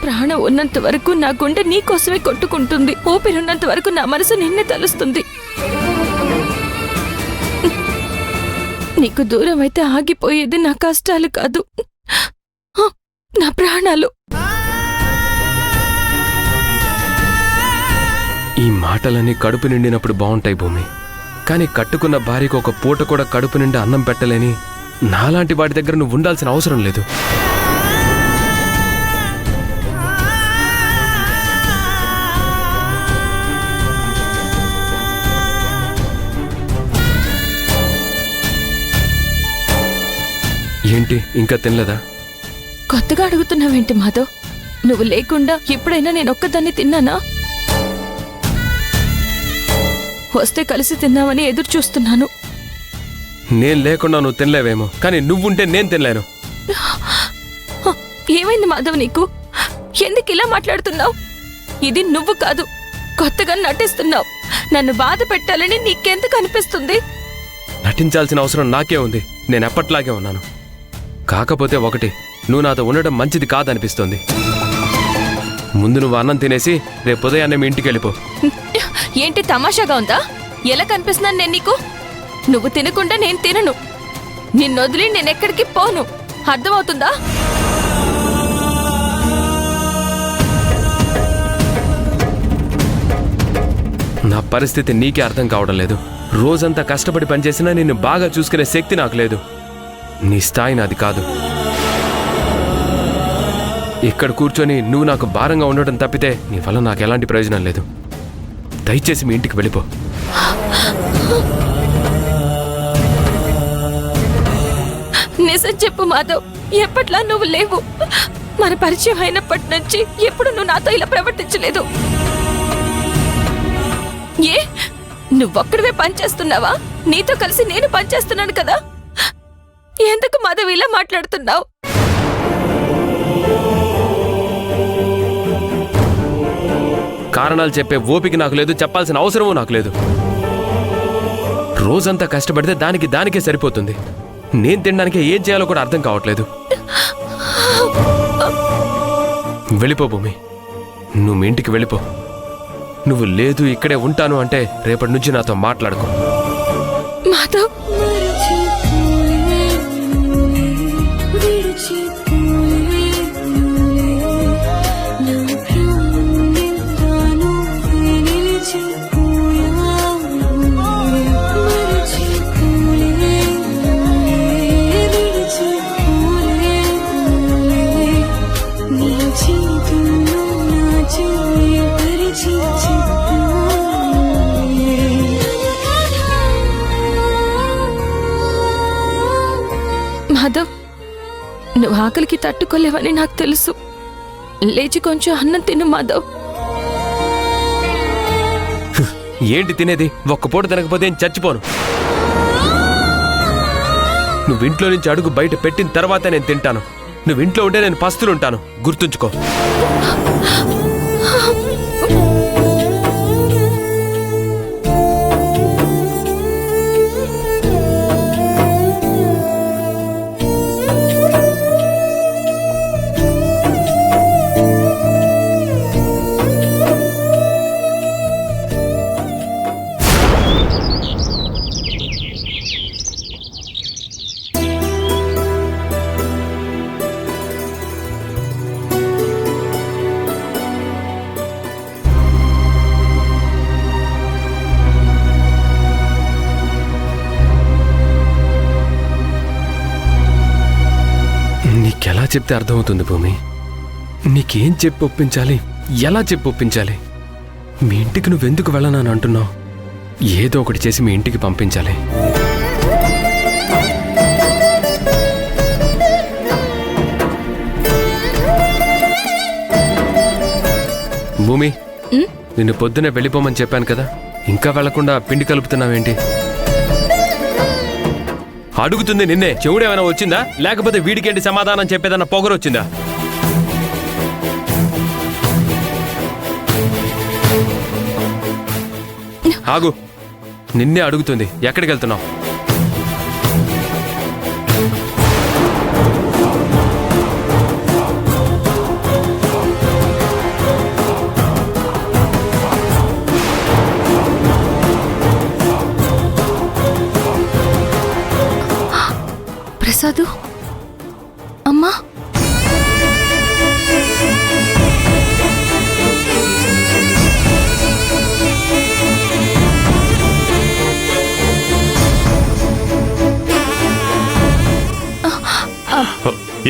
ప్రాణం ఉన్నంత వరకు నా గుండె నీకోసమే కొట్టుకుంటుంది. ఊపిరున్నంత వరకు నా మనసు నిన్నే తలుస్తుంది. నీకు దూరం అయితే ఆగిపోయేది నా కష్టాలు కాదు, నా ప్రాణాలు. ఈ మాటలన్నీ కడుపు నిండినప్పుడు బాగుంటాయి భూమి. కానీ కట్టుకున్న భార్యకు ఒక పూట కూడా కడుపు నిండి అన్నం పెట్టలేని నాలాంటి వాటి దగ్గర నువ్వు ఉండాల్సిన అవసరం లేదు. ఏంటి ఇంకా తినలేదా? కొత్తగా అడుగుతున్నావేంటి మాధవ్? నువ్వు లేకుండా ఎప్పుడైనా నేను ఒక్కదాన్ని తిన్నానా? వస్తే కలిసి తిన్నామని ఎదురు చూస్తున్నాను. నేను లేకుండా నువ్వు తినలేవేమో, కానీ నువ్వుంటే నేను తినలేను. ఏమైంది మాధవ్ నీకు? ఎందుకు ఇలా మాట్లాడుతున్నావు? ఇది నువ్వు కాదు, కొత్తగా నటిస్తున్నావు. నన్ను బాధ పెట్టాలని నీకెందుకు అనిపిస్తుంది? నటించాల్సిన అవసరం నాకే ఉంది. నేను ఎప్పట్లాగే ఉన్నాను. కాకపోతే ఒకటి, నువ్వు నాతో ఉండడం మంచిది కాదనిపిస్తోంది. ముందు నువ్వు అన్నం తినేసి రేపు ఉదయాన్నే మీ ఇంటికి వెళ్ళిపో. ఏంటి తమాషాగా ఉందా? ఎలా కనిపిస్తున్నాను నేను నీకు? నువ్వు తినకుండా నేను తినను. నిన్నొదిలి నేనెక్కడికి పోను. అర్థమవుతుందా? నా పరిస్థితి నీకే అర్థం కావడం లేదు. రోజంతా కష్టపడి పనిచేసినా నిన్ను బాగా చూసుకునే శక్తి నాకు లేదు. నీ స్థాయి నాది కాదు. ఇక్కడ కూర్చొని నువ్వు నాకు భారంగా ఉండడం తప్పితే నీ వల్ల నాకు ఎలాంటి ప్రయోజనం లేదు. దయచేసి మీ ఇంటికి వెళ్ళిపో. నిజం చెప్పు మాధవ్, ఎప్పట్లా నువ్వు లేవు. మన పరిచయం అయినప్పటి నుంచి ఎప్పుడు నువ్వు నాతో ఇలా ప్రవర్తించలేదు. ఏ నువ్వొక్కడివే పనిచేస్తున్నావా? నీతో కలిసి నేను పనిచేస్తున్నాను కదా. ఎందుకు మాధవ్ ఇలా మాట్లాడుతున్నావు? కారణాలు చెప్పే ఓపిక నాకు లేదు, చెప్పాల్సిన అవసరమూ నాకు లేదు. రోజంతా కష్టపడితే దానికే సరిపోతుంది. నేను తినడానికి ఏం చేయాలో కూడా అర్థం కావట్లేదు. వెళ్ళిపో భూమి, నువ్వు మీ ఇంటికి వెళ్ళిపో. నువ్వు లేదు ఇక్కడే ఉంటాను అంటే రేపటి నుంచి నాతో మాట్లాడుకో. మాధవ్, మాధవ్, నువ్వు ఆకలికి తట్టుకోలేవని నాకు తెలుసు. లేచి కొంచెం అన్నం తిను మాధవ్. ఏంటి తినేది? ఒక్క పూట తినకపోతే నేను చచ్చిపోను. నువ్వు ఇంట్లో నుంచి అడుగు బయట పెట్టిన తర్వాత నేను తింటాను. నువ్వు ఇంట్లో ఉంటే నేను పస్తులుంటాను, గుర్తుంచుకో. నీకెలా చెప్తే అర్థమవుతుంది భూమి? నీకేం చెప్పి ఒప్పించాలి, ఎలా చెప్పి ఒప్పించాలి? మీ ఇంటికి నువ్వెందుకు వెళ్ళనని అంటున్నావు? ఏదో ఒకటి చేసి మీ ఇంటికి పంపించాలి. భూమి, నిన్ను పొద్దునే వెళ్ళిపోమని చెప్పాను కదా, ఇంకా వెళ్లకుండా పిండి కలుపుతున్నావేంటి? అడుగుతుంది నిన్నే. చెవుడేమైనా వచ్చిందా? లేకపోతే వీడికేంటి సమాధానం చెప్పేదన్న పొగరొచ్చిందా? ఆగు, నిన్నే అడుగుతుంది. ఎక్కడికి వెళ్తున్నావు? ప్రసాదు అమ్మా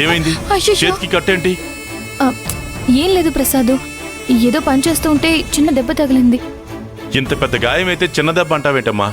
ఏమైంది? అయ్యయ్యో. చేతికి కట్టేంటి? ఏం లేదు ప్రసాదు, ఏదో పని చేస్తూ ఉంటే చిన్న దెబ్బ తగిలింది. ఇంత పెద్ద గాయం అయితే చిన్న దెబ్బ అంటావేంటమ్మా?